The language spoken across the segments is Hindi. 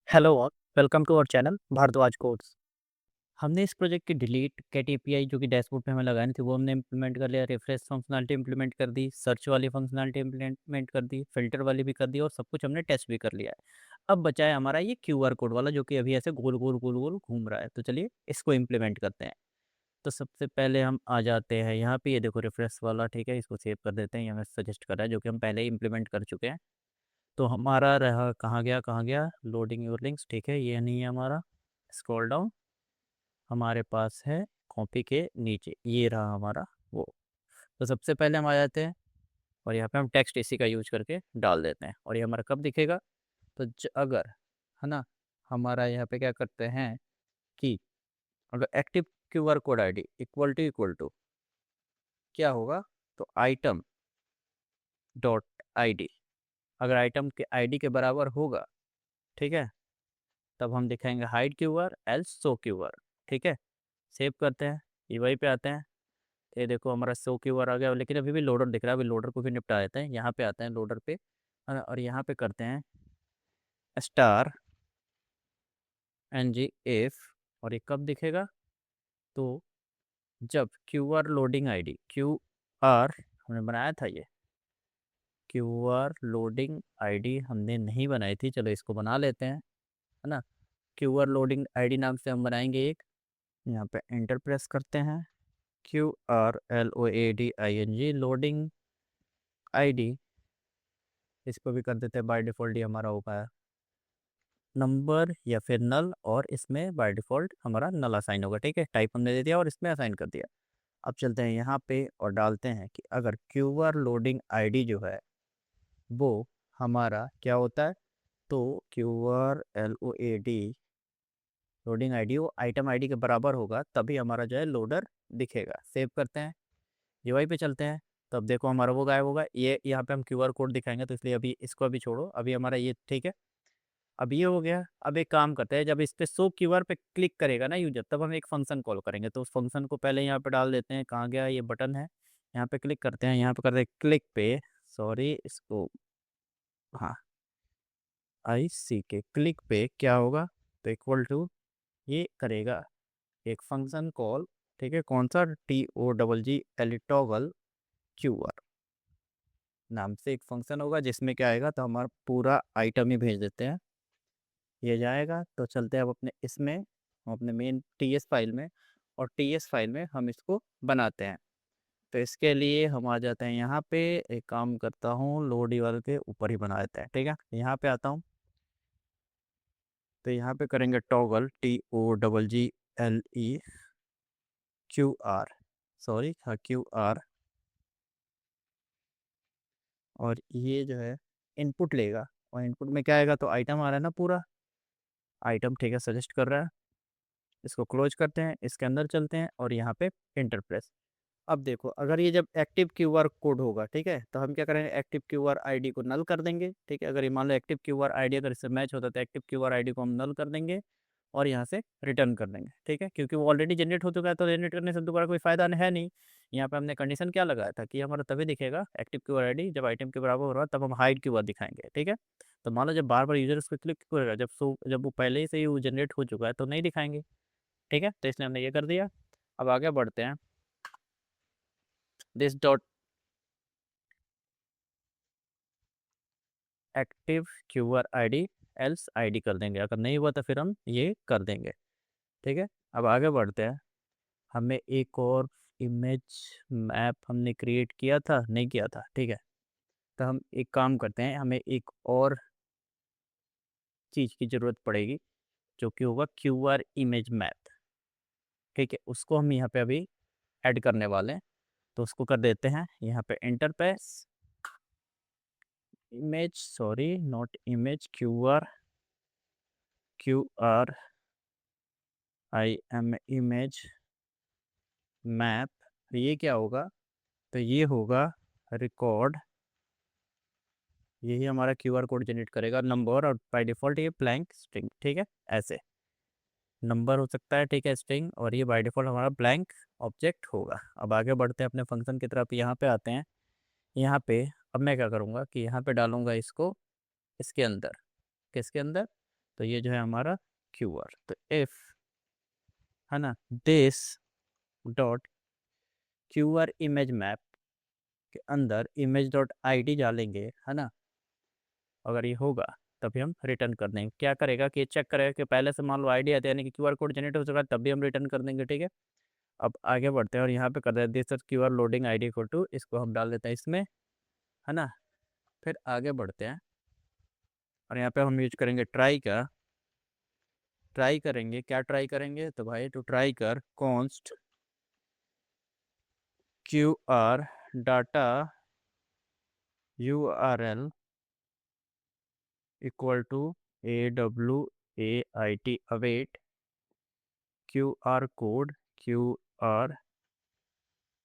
Hello all, welcome to our channel Bhardwaj codes. हमने इस प्रोजेक्ट की डिलीट कैट एपीआई जो कि डैशबोर्ड पे हमें लगानी थी वो हमने इम्प्लीमेंट कर लिया। रिफ्रेश फंक्शनलिटी इम्प्लीमेंट कर दी, सर्च वाली फंक्शनलिटी इम्प्लीमेंट कर दी, फिल्टर वाली भी कर दी और सब कुछ हमने टेस्ट भी कर लिया है। अब बचा है हमारा ये क्यूआर कोड वाला जो कि अभी ऐसे गोल गोल गोल गोल घूम रहा है। तो चलिए इसको इम्प्लीमेंट करते हैं। तो सबसे पहले हम आ जाते हैं यहाँ पे, ये देखो रिफ्रेश वाला, ठीक है। इसको सेव कर देते हैं, ये हमें सजेस्ट कर रहा है जो कि हम पहले ही इम्प्लीमेंट कर चुके हैं। तो हमारा रहा कहाँ गया लोडिंग योर लिंक्स, ठीक है। ये नहीं है हमारा। स्क्रॉल डाउन, हमारे पास है कॉपी के नीचे, ये रहा हमारा वो। तो सबसे पहले हम आ जाते हैं और यहाँ पे हम टेक्स्ट इसी का यूज करके डाल देते हैं और ये हमारा कब दिखेगा। तो अगर है ना, हमारा यहाँ पे क्या करते हैं कि अगर active QR code ID equal to क्या होगा, तो आइटम डॉट आईडी, अगर आइटम के आईडी के बराबर होगा, ठीक है, तब हम दिखाएंगे hide QR else show QR, ठीक है। सेव करते हैं, ये वहीं पे आते हैं। ये देखो हमारा शो क्यूआर आ गया, लेकिन अभी भी लोडर दिख रहा है। अभी लोडर को भी निपटा देते हैं। यहाँ पे आते हैं लोडर पे, है ना, और यहाँ पे करते हैं स्टार NG इफ, और ये कब दिखेगा, तो जब क्यूआर लोडिंग आईडी, क्यूआर हमने बनाया था, ये क्यूआर लोडिंग आईडी हमने नहीं बनाई थी, चलो इसको बना लेते हैं, है ना। क्यूआर लोडिंग आईडी नाम से हम बनाएंगे एक। यहाँ पे एंटर प्रेस करते हैं, QRLOADING लोडिंग आईडी, इसको भी कर देते हैं बाय डिफ़ॉल्ट। ये हमारा होगा नंबर या फिर नल, और इसमें बाय डिफ़ॉल्ट हमारा नल असाइन होगा, ठीक है। टाइप हमने दे दिया और इसमें असाइन कर दिया। अब चलते हैं यहाँ पे और डालते हैं कि अगर क्यूआर लोडिंग आईडी जो है वो हमारा क्या होता है, तो QRLOAD लोडिंग आईडी वो आइटम आईडी के बराबर होगा, तभी हमारा जो है लोडर दिखेगा। सेव करते हैं, यूआई पे चलते हैं। तो अब देखो हमारा वो गायब होगा। ये यहाँ पे हम क्यूआर कोड दिखाएंगे, तो इसलिए अभी इसको अभी छोड़ो, अभी हमारा ये ठीक है। अब ये हो गया। अब एक काम करते हैं, जब इस पे शो क्यूआर पे क्लिक करेगा ना यूजर, तब हम एक फंक्शन कॉल करेंगे। तो उस फंक्शन को पहले यहाँ पे डाल देते हैं। कहाँ गया, ये बटन है, यहाँ पे क्लिक करते हैं। यहाँ पे करते हैं क्लिक पे, सॉरी इसको, हाँ, ICK क्लिक पे क्या होगा, तो इक्वल टू ये करेगा एक फंक्शन कॉल, ठीक है। कौन सा, TOGGL टॉगल क्यूआर नाम से एक फंक्शन होगा, जिसमें क्या आएगा, तो हमारा पूरा आइटम ही भेज देते हैं, ये जाएगा। तो चलते हैं अब अपने इसमें, हम अपने मेन TS फाइल में, और TS फाइल में हम इसको बनाते हैं। तो इसके लिए हम आ जाते हैं यहाँ पे, एक काम करता हूँ लोड वाले के ऊपर ही बना देते हैं, ठीक है। यहाँ पे आता हूँ, तो यहाँ पे करेंगे टॉगल TOGGLE सॉरी, हाँ QR, और ये जो है इनपुट लेगा, और इनपुट में क्या आएगा, तो आइटम आ रहा है ना पूरा आइटम, ठीक है, सजेस्ट कर रहा है। इसको क्लोज करते हैं, इसके अंदर चलते हैं और यहाँ पे एंटर प्रेस। अब देखो अगर ये जब एक्टिव क्यूआर कोड होगा, ठीक है, तो हम क्या करेंगे, एक्टिव क्यूआर आईडी को नल कर देंगे, ठीक है। अगर ये मान लो एक्टिव क्यूआर आईडी अगर इससे मैच होता है, तो एक्टिव क्यूआर आईडी को हम नल कर देंगे और यहाँ से रिटर्न कर देंगे, ठीक है, क्योंकि वो ऑलरेडी जनरेट हो चुका है। तो जनरेट करने से दोबारा कोई फायदा है नहीं। यहाँ पे हमने कंडीशन क्या लगाया था कि हमारा तभी दिखेगा एक्टिव क्यूआर आईडी जब आइटम के बराबर हो रहा है, तब हम हाइड क्यूआर दिखाएंगे, ठीक है। तो मान लो जब बार बार यूजर उस पर क्लिक करेगा, जब वो पहले ही से ही वो जनरेट हो चुका है, तो नहीं दिखाएंगे, ठीक है। तो इसलिए हमने ये कर दिया। अब आगे बढ़ते हैं, this dot active QR ID else ID कर देंगे। अगर नहीं हुआ तो फिर हम ये कर देंगे, ठीक है। अब आगे बढ़ते हैं, हमें एक और इमेज मैप हमने क्रिएट किया था, नहीं किया था, ठीक है। तो हम एक काम करते हैं, हमें एक और चीज़ की ज़रूरत पड़ेगी जो कि होगा क्यूआर इमेज मैप, ठीक है। उसको हम यहाँ पे अभी ऐड करने वाले हैं। तो उसको कर देते हैं यहाँ पे enter press, image, sorry not image, QR IM image map. ये क्या होगा, तो ये होगा रिकॉर्ड, यही हमारा क्यूआर कोड जनरेट करेगा नंबर, और बाय डिफ़ॉल्ट ये ब्लैंक स्ट्रिंग, ठीक है। ऐसे नंबर हो सकता है, ठीक है, स्ट्रिंग, और ये बाय डिफ़ॉल्ट हमारा ब्लैंक ऑब्जेक्ट होगा। अब आगे बढ़ते हैं अपने फंक्शन की तरफ, यहाँ पे आते हैं। यहाँ पे अब मैं क्या करूँगा कि यहाँ पे डालूँगा इसको इसके अंदर, किसके अंदर, तो ये जो है हमारा QR। तो इफ, है ना, this dot QR image map के अंदर इमेज डॉट ID डालेंगे, है ना, अगर ये होगा तभी हम रिटर्न कर देंगे। क्या करेगा कि चेक करेगा कि पहले से मान लो ID आते यानी कि QR कोड जनरेट हो चुका है, तब भी हम रिटर्न कर देंगे। ठीक है, अब आगे बढ़ते हैं और यहाँ पे कर देते हैं this QR loading ID equal to, इसको हम डाल देते हैं इसमें, है ना। फिर आगे बढ़ते हैं और यहाँ पे हम यूज करेंगे ट्राई का। ट्राई करेंगे, क्या ट्राई करेंगे, तो भाई टू ट्राई कर const QR data URL equal to AWAIT await QR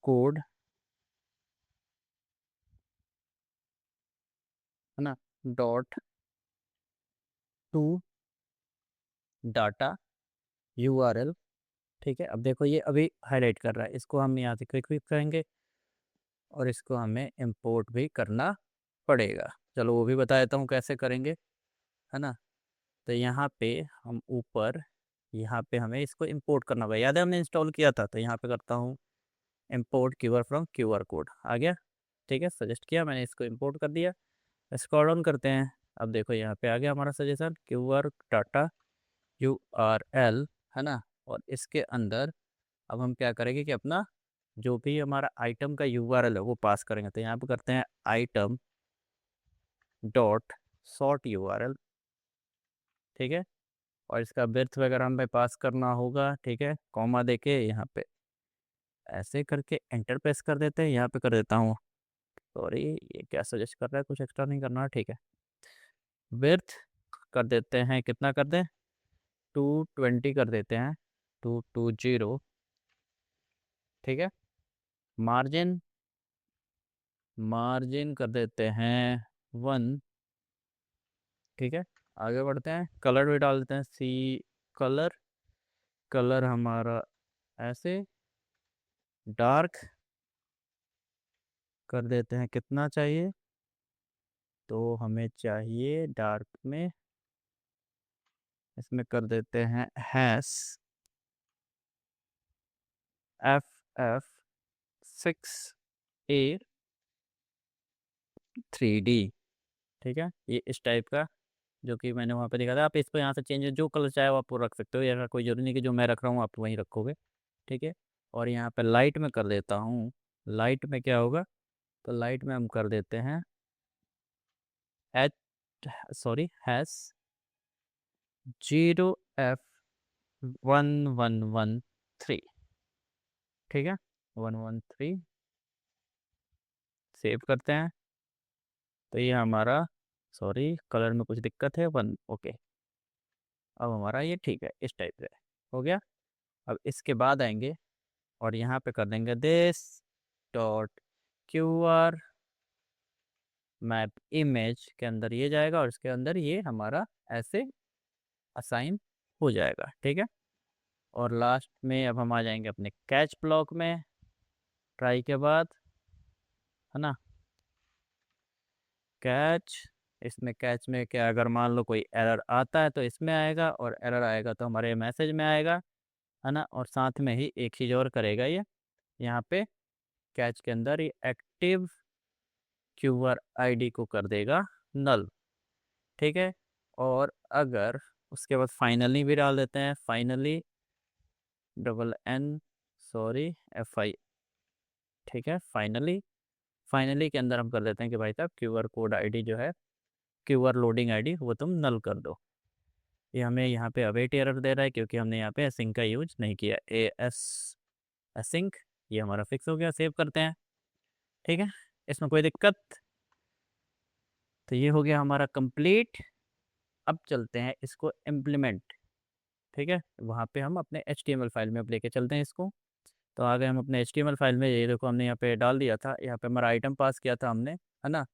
code, है ना, डॉट टू डाटा URL। ठीक है, अब देखो ये अभी हाईलाइट कर रहा है, इसको हम यहाँ से क्लिक करेंगे और इसको हमें इंपोर्ट भी करना पड़ेगा। चलो वो भी बता देता हूँ कैसे करेंगे, है ना। तो यहाँ पे हम ऊपर, यहाँ पे हमें इसको इंपोर्ट करना होगा, याद है हमने इंस्टॉल किया था। तो यहाँ पे करता हूँ import QR from QR code, आ गया। ठीक है, सजेस्ट किया मैंने, इसको इंपोर्ट कर दिया। स्क्रॉल डाउन करते हैं, अब देखो यहाँ पे आ गया हमारा सजेशन QR डाटा URL, है ना। और इसके अंदर अब हम क्या करेंगे कि अपना जो भी हमारा आइटम का URL है वो पास करेंगे। तो यहाँ पे करते हैं आइटम डॉट सॉर्ट URL। ठीक है, और इसका बिर्थ वगैरह हमें पास करना होगा। ठीक है, कॉमा देके यहाँ पे ऐसे करके एंटर प्रेस कर देते हैं। यहाँ पे कर देता हूँ, सॉरी ये क्या सजेस्ट कर रहा है, कुछ एक्स्ट्रा नहीं करना है। ठीक है, बिर्थ कर देते हैं, कितना कर दें, 220 कर देते हैं, 220। ठीक है, मार्जिन, मार्जिन कर देते हैं 1। ठीक है, आगे बढ़ते हैं, कलर भी डाल देते हैं कलर, कलर हमारा ऐसे डार्क कर देते हैं, कितना चाहिए, तो हमें चाहिए डार्क में, इसमें कर देते हैं FF6A3D। ठीक है, ये इस टाइप का जो कि मैंने वहाँ पे देखा था। आप इसको यहाँ से चेंज, जो कलर चाहे वो आप रख सकते हो, ऐसा कोई जरूरी नहीं कि जो मैं रख रहा हूँ आप वहीं रखोगे। ठीक है, और यहाँ पे लाइट में कर देता हूँ, लाइट में क्या होगा, तो लाइट में हम कर देते हैं एच, सॉरी H0F1113। ठीक है, 113 सेव करते हैं। तो ये हमारा, सॉरी कलर में कुछ दिक्कत है, 1 ओके। अब हमारा ये ठीक है, इस टाइप से हो गया। अब इसके बाद आएंगे और यहाँ पे कर देंगे this dot QR map image के अंदर ये जाएगा और इसके अंदर ये हमारा ऐसे असाइन हो जाएगा। ठीक है, और लास्ट में अब हम आ जाएंगे अपने कैच ब्लॉक में, ट्राई के बाद, है ना, कैच। इसमें कैच में क्या, अगर मान लो कोई एरर आता है तो इसमें आएगा, और एरर आएगा तो हमारे मैसेज में आएगा, है ना। और साथ में ही एक चीज़ और करेगा ये, यहाँ पे कैच के अंदर ये एक्टिव QR ID को कर देगा नल। ठीक है, और अगर उसके बाद फाइनली भी डाल देते हैं, फाइनली NN, सॉरी FI। ठीक है, फाइनली, फाइनली के अंदर हम कर देते हैं कि भाई साहब QR कोड ID जो है, QR लोडिंग ID वो तुम नल कर दो। ये हमें यहाँ पे अवेट एरर दे रहा है क्योंकि हमने यहाँ पे असिंक का यूज नहीं किया, असिंक। ये हमारा फिक्स हो गया, सेव करते हैं। ठीक है, इसमें कोई दिक्कत, तो ये हो गया हमारा कंप्लीट। अब चलते हैं इसको इम्प्लीमेंट। ठीक है, वहाँ पे हम अपने HTML फाइल में अब लेके चलते हैं इसको। तो आ गए हम अपने HTML फाइल में, ये देखो हमने यहाँ पे डाल दिया था, यहाँ पे हमारा आइटम पास किया था हमने, है ना।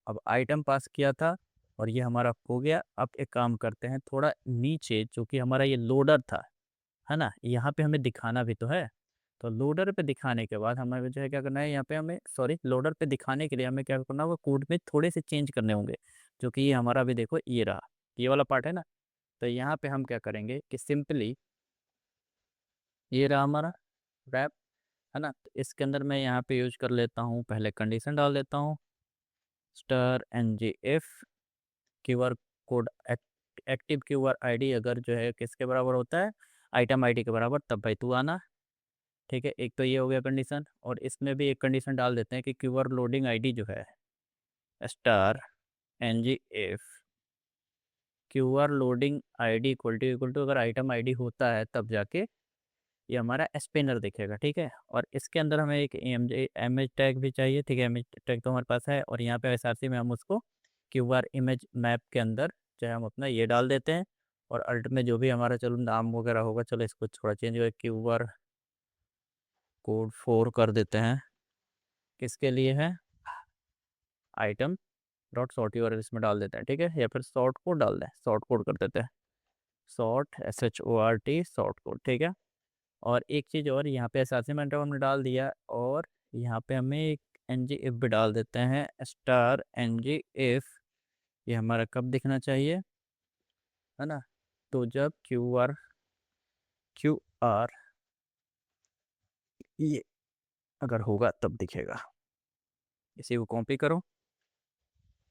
अब आइटम पास किया था और ये हमारा हो गया। अब एक काम करते हैं, थोड़ा नीचे जो कि हमारा ये लोडर था, है ना, यहाँ पे हमें दिखाना भी तो है। तो लोडर पे दिखाने के बाद हमें जो है क्या करना है, यहाँ पे हमें, सॉरी लोडर पे दिखाने के लिए हमें क्या करना होगा, कोड में थोड़े से चेंज करने होंगे। जो कि ये हमारा भी देखो ये रहा, ये वाला पार्ट है ना, तो यहाँ पे हम क्या करेंगे कि सिंपली ये रहा हमारा रैप, है ना। तो इसके अंदर मैं यहाँ पे यूज कर लेता हूँ, पहले कंडीशन डाल देता हूँ star NGF QR code active QR ID अगर जो है किसके बराबर होता है, आइटम आईडी के बराबर, तब भाई तू आना। ठीक है, एक तो ये हो गया कंडीशन। और इसमें भी एक कंडीशन डाल देते हैं कि क्यूआर लोडिंग आईडी जो है star NGF QR loading ID equal to अगर आइटम आईडी होता है तब जाके ये हमारा स्पिनर दिखेगा। ठीक है, और इसके अंदर हमें एक इमेज टैग भी चाहिए। ठीक है, इमेज टैग तो हमारे पास है, और यहाँ पे SRC में हम उसको क्यूआर इमेज मैप के अंदर जो है हम अपना ये डाल देते हैं। और अल्ट में जो भी हमारा चलो नाम वगैरह होगा, चलो इसको थोड़ा चेंज हो, क्यूआर कोड 4 कर देते हैं। किसके लिए है, आइटम डॉट सॉर्ट और इसमें डाल देते हैं। ठीक है, या फिर शॉर्ट कोड डाल दें, शॉर्ट कोड कर देते हैं, शॉर्ट SHORT शॉर्ट कोड। ठीक है, और एक चीज़ और, यहाँ पे असाइनमेंट हमने डाल दिया, और यहाँ पे हमें एक NGF भी डाल देते हैं, स्टार NGF। ये हमारा कब दिखना चाहिए, है ना, तो जब QR ये अगर होगा तब दिखेगा। इसी को कॉपी करो,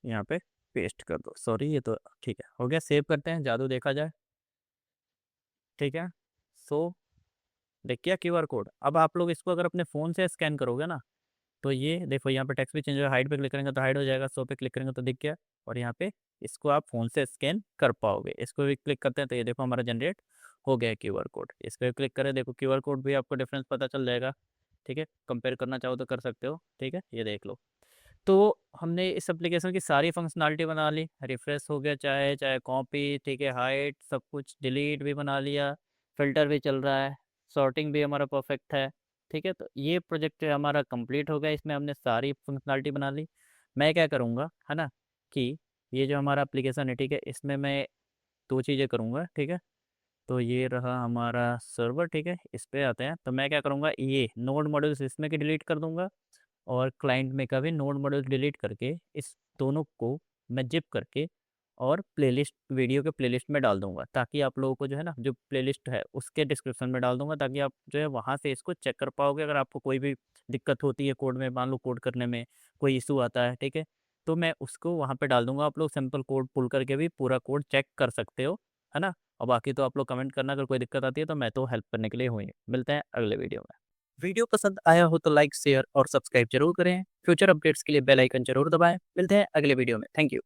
यहाँ पे पेस्ट कर दो। सॉरी, ये तो ठीक है, हो गया। सेव करते हैं, जादू देखा जाए। ठीक है, सो देख किया QR कोड। अब आप लोग इसको अगर अपने फ़ोन से स्कैन करोगे ना, तो ये देखो यहाँ पे टेक्स्ट भी चेंज हो, हाइड पे क्लिक करेंगे तो हाइड हो जाएगा, शो पे क्लिक करेंगे तो दिख गया। और यहाँ पे इसको आप फ़ोन से स्कैन कर पाओगे। इसको भी क्लिक करते हैं तो ये देखो हमारा जनरेट हो गया QR कोड। इस पर क्लिक करें, देखो QR कोड भी आपको डिफरेंस पता चल जाएगा। ठीक है, कंपेयर करना चाहो तो कर सकते हो। ठीक है, ये देख लो। तो हमने इस एप्लीकेशन की सारी फंक्शनलिटी बना ली, रिफ्रेश हो गया, चाहे चाहे कॉपी, ठीक है, हाइड, सब कुछ, डिलीट भी बना लिया, फिल्टर भी चल रहा है, सॉर्टिंग भी हमारा परफेक्ट है। ठीक है, तो ये प्रोजेक्ट हमारा कंप्लीट हो गया, इसमें हमने सारी फंक्शनलिटी बना ली। मैं क्या करूँगा, है ना, कि ये जो हमारा एप्लीकेशन है, ठीक है, इसमें मैं दो चीज़ें करूँगा। ठीक है, तो ये रहा हमारा सर्वर। ठीक है, इस पर आते हैं, तो मैं क्या करूँगा, ये नोड मॉड्यूल्स इसमें की डिलीट कर दूँगा, और क्लाइंट में का भी नोड मॉड्यूल डिलीट करके इस दोनों को मैं जिप करके और प्लेलिस्ट, वीडियो के प्लेलिस्ट में डाल दूंगा, ताकि आप लोगों को जो है ना, जो प्लेलिस्ट है उसके डिस्क्रिप्शन में डाल दूंगा, ताकि आप जो है वहाँ से इसको चेक कर पाओगे। अगर आपको कोई भी दिक्कत होती है कोड में, मान लो कोड करने में कोई इशू आता है, ठीक है, तो मैं उसको वहाँ पे डाल दूंगा। आप लोग सिंपल कोड पुल करके भी पूरा कोड चेक कर सकते हो, है ना। और बाकी तो आप लोग कमेंट करना, अगर कोई दिक्कत आती है तो मैं तो हेल्प करने के लिए हुई। मिलते हैं अगले वीडियो में। वीडियो पसंद आया हो तो लाइक, शेयर और सब्सक्राइब जरूर करें। फ्यूचर अपडेट्स के लिए बेल आइकन जरूर दबाएं। मिलते हैं अगले वीडियो में। Thank you.